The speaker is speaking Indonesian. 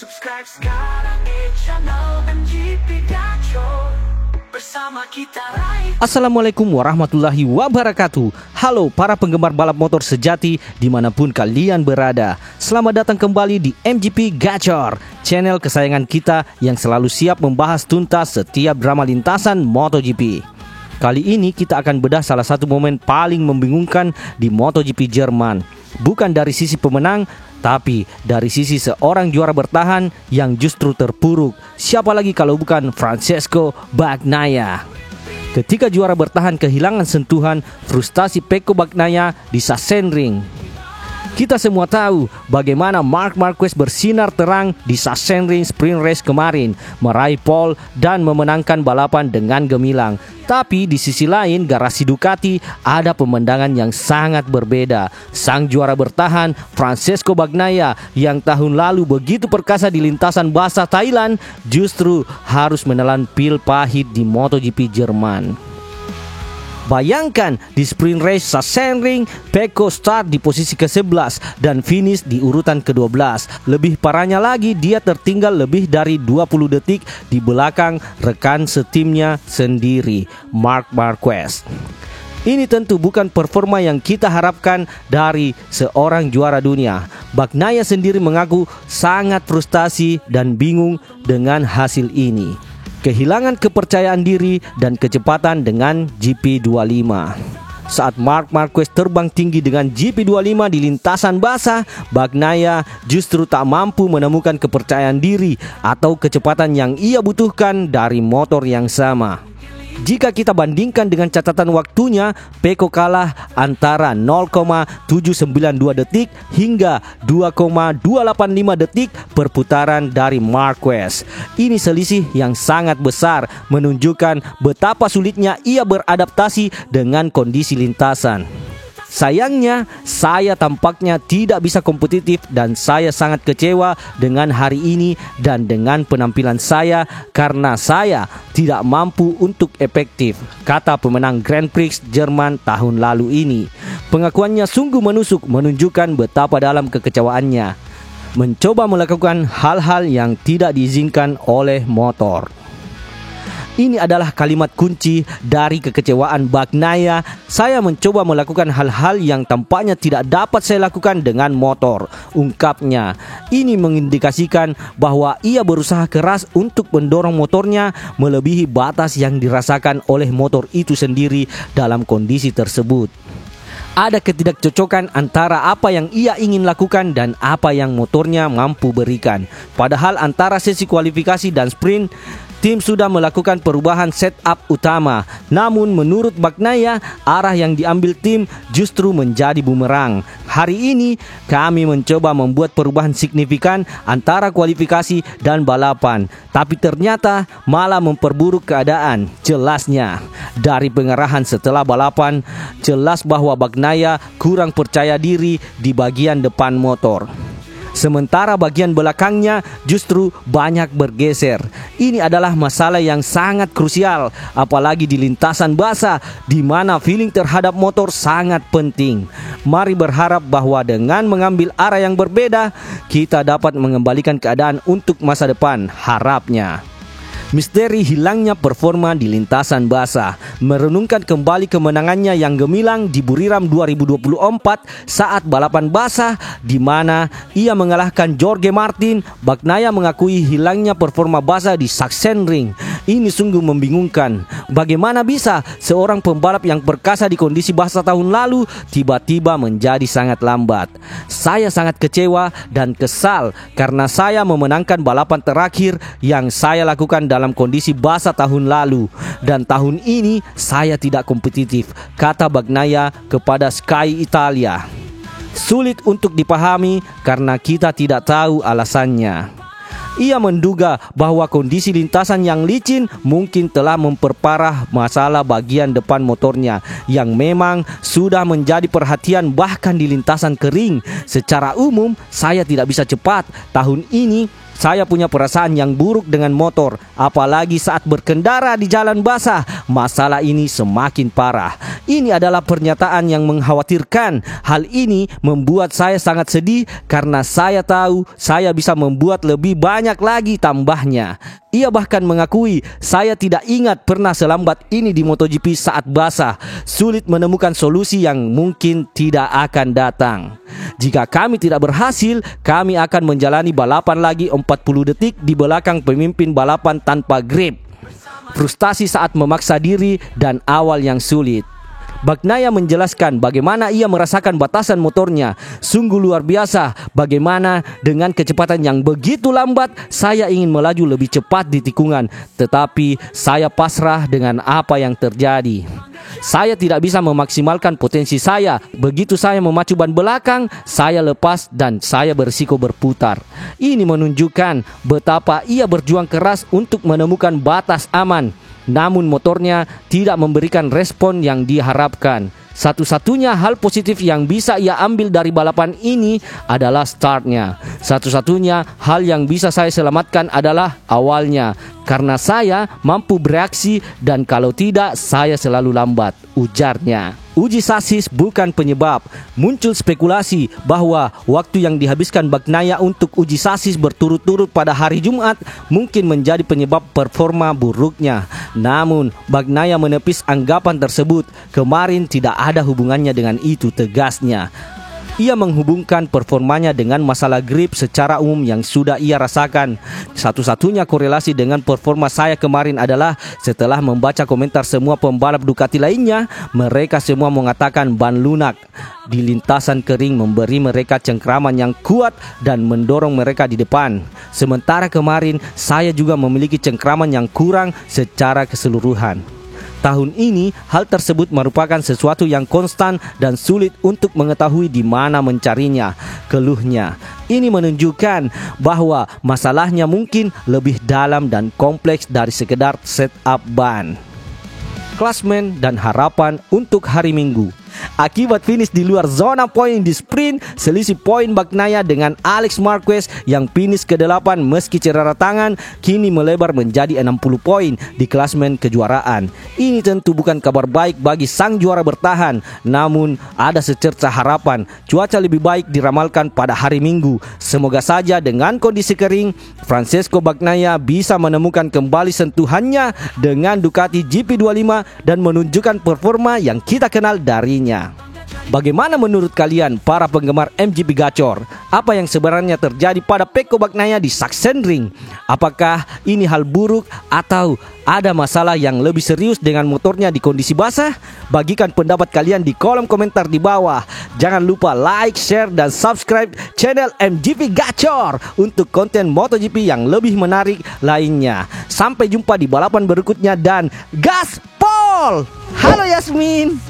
Subscribe sekarang di channel MGP Gacor. Bersama kita raih. Assalamualaikum warahmatullahi wabarakatuh. Halo para penggemar balap motor sejati dimanapun kalian berada. Selamat datang kembali di MGP Gacor, channel kesayangan kita yang selalu siap membahas tuntas setiap drama lintasan MotoGP. Kali ini kita akan bedah salah satu momen paling membingungkan di MotoGP Jerman. Bukan dari sisi pemenang, tapi dari sisi seorang juara bertahan yang justru terpuruk. Siapa lagi kalau bukan Francesco Bagnaia. Ketika juara bertahan kehilangan sentuhan, frustasi Pecco Bagnaia di Sachsenring. Kita semua tahu bagaimana Marc Marquez bersinar terang di Sachsenring Sprint Race kemarin, meraih pole dan memenangkan balapan dengan gemilang. Tapi di sisi lain, garasi Ducati ada pemandangan yang sangat berbeda. Sang juara bertahan, Francesco Bagnaia, yang tahun lalu begitu perkasa di lintasan basah Thailand, justru harus menelan pil pahit di MotoGP Jerman. Bayangkan di sprint race Sachsenring, Pecco start di posisi ke-11 dan finish di urutan ke-12. Lebih parahnya lagi, dia tertinggal lebih dari 20 detik di belakang rekan setimnya sendiri, Marc Marquez. Ini tentu bukan performa yang kita harapkan dari seorang juara dunia. Bagnaia sendiri mengaku sangat frustasi dan bingung dengan hasil ini. Kehilangan kepercayaan diri dan kecepatan dengan GP25. Saat Marc Marquez terbang tinggi dengan GP25 di lintasan basah, Bagnaia justru tak mampu menemukan kepercayaan diri atau kecepatan yang ia butuhkan dari motor yang sama. Jika kita bandingkan dengan catatan waktunya, Pecco kalah antara 0,792 detik hingga 2,285 detik per putaran dari Marquez. Ini selisih yang sangat besar, menunjukkan betapa sulitnya ia beradaptasi dengan kondisi lintasan. Sayangnya, saya tampaknya tidak bisa kompetitif dan saya sangat kecewa dengan hari ini dan dengan penampilan saya karena saya tidak mampu untuk efektif, kata pemenang Grand Prix Jerman tahun lalu ini. Pengakuannya sungguh menusuk, menunjukkan betapa dalam kekecewaannya. Mencoba melakukan hal-hal yang tidak diizinkan oleh motor. Ini adalah kalimat kunci dari kekecewaan Bagnaia. Saya mencoba melakukan hal-hal yang tampaknya tidak dapat saya lakukan dengan motor, ungkapnya. Ini mengindikasikan bahwa ia berusaha keras untuk mendorong motornya melebihi batas yang dirasakan oleh motor itu sendiri dalam kondisi tersebut. Ada ketidakcocokan antara apa yang ia ingin lakukan dan apa yang motornya mampu berikan. Padahal antara sesi kualifikasi dan sprint, tim sudah melakukan perubahan setup utama. Namun menurut Bagnaia, arah yang diambil tim justru menjadi bumerang. Hari ini kami mencoba membuat perubahan signifikan antara kualifikasi dan balapan, tapi ternyata malah memperburuk keadaan, jelasnya. Dari pengarahan setelah balapan, jelas bahwa Bagnaia kurang percaya diri di bagian depan motor. Sementara bagian belakangnya justru banyak bergeser. Ini adalah masalah yang sangat krusial, apalagi di lintasan basah di mana feeling terhadap motor sangat penting. Mari berharap bahwa dengan mengambil arah yang berbeda, kita dapat mengembalikan keadaan untuk masa depan, harapnya. Misteri hilangnya performa di lintasan basah. Merenungkan kembali kemenangannya yang gemilang di Buriram 2024 saat balapan basah di mana ia mengalahkan Jorge Martin, Bagnaia mengakui hilangnya performa basah di Sachsenring. Ini sungguh membingungkan. Bagaimana bisa seorang pembalap yang perkasa di kondisi basah tahun lalu tiba-tiba menjadi sangat lambat? Saya sangat kecewa dan kesal karena saya memenangkan balapan terakhir yang saya lakukan dalam kondisi basah tahun lalu, dan tahun ini saya tidak kompetitif, kata Bagnaia kepada Sky Italia. Sulit untuk dipahami karena kita tidak tahu alasannya. Ia menduga bahwa kondisi lintasan yang licin mungkin telah memperparah masalah bagian depan motornya yang memang sudah menjadi perhatian bahkan di lintasan kering. Secara umum, saya tidak bisa cepat. Tahun ini saya punya perasaan yang buruk dengan motor, apalagi saat berkendara di jalan basah. Masalah ini semakin parah. Ini adalah pernyataan yang mengkhawatirkan. Hal ini membuat saya sangat sedih karena saya tahu saya bisa membuat lebih banyak lagi tambahnya. Ia bahkan mengakui, saya tidak ingat pernah selambat ini di MotoGP saat basah. Sulit menemukan solusi yang mungkin tidak akan datang. Jika kami tidak berhasil, kami akan menjalani balapan lagi 40 detik di belakang pemimpin balapan tanpa grip. Frustasi saat memaksa diri dan awal yang sulit. Bagnaia menjelaskan bagaimana ia merasakan batasan motornya. Sungguh luar biasa. Bagaimana dengan kecepatan yang begitu lambat, saya ingin melaju lebih cepat di tikungan, tetapi saya pasrah dengan apa yang terjadi. Saya tidak bisa memaksimalkan potensi saya. Begitu saya memacu ban belakang, saya lepas dan saya berisiko berputar. Ini menunjukkan betapa ia berjuang keras untuk menemukan batas aman. Namun motornya tidak memberikan respon yang diharapkan. Satu-satunya hal positif yang bisa ia ambil dari balapan ini adalah startnya. Satu-satunya hal yang bisa saya selamatkan adalah awalnya, karena saya mampu bereaksi dan kalau tidak saya selalu lambat, ujarnya. Uji sasis bukan penyebab. Muncul spekulasi bahwa waktu yang dihabiskan Bagnaia untuk uji sasis berturut-turut pada hari Jumat mungkin menjadi penyebab performa buruknya. Namun, Bagnaia menepis anggapan tersebut. Kemarin tidak ada hubungannya dengan itu, tegasnya. Ia menghubungkan performanya dengan masalah grip secara umum yang sudah ia rasakan. Satu-satunya korelasi dengan performa saya kemarin adalah setelah membaca komentar semua pembalap Ducati lainnya, mereka semua mengatakan ban lunak di lintasan kering memberi mereka cengkraman yang kuat dan mendorong mereka di depan. Sementara kemarin saya juga memiliki cengkraman yang kurang secara keseluruhan. Tahun ini, hal tersebut merupakan sesuatu yang konstan dan sulit untuk mengetahui di mana mencarinya, keluhnya. Ini menunjukkan bahwa masalahnya mungkin lebih dalam dan kompleks dari sekedar setup ban. Klasmen dan harapan untuk hari Minggu. Akibat finish di luar zona poin di sprint, selisih poin Bagnaia dengan Alex Marquez yang finish ke-8 meski cedera tangan kini melebar menjadi 60 poin di klasmen kejuaraan. Ini tentu bukan kabar baik bagi sang juara bertahan, namun ada secerca harapan. Cuaca lebih baik diramalkan pada hari Minggu. Semoga saja dengan kondisi kering, Francesco Bagnaia bisa menemukan kembali sentuhannya dengan Ducati GP25 dan menunjukkan performa yang kita kenal darinya. Bagaimana menurut kalian para penggemar MGP Gacor? Apa yang sebenarnya terjadi pada Pecco Bagnaia di Sachsenring? Apakah ini hal buruk atau ada masalah yang lebih serius dengan motornya di kondisi basah? Bagikan pendapat kalian di kolom komentar di bawah. Jangan lupa like, share, dan subscribe channel MGP Gacor untuk konten MotoGP yang lebih menarik lainnya. Sampai jumpa di balapan berikutnya dan gaspol! Halo Yasmin!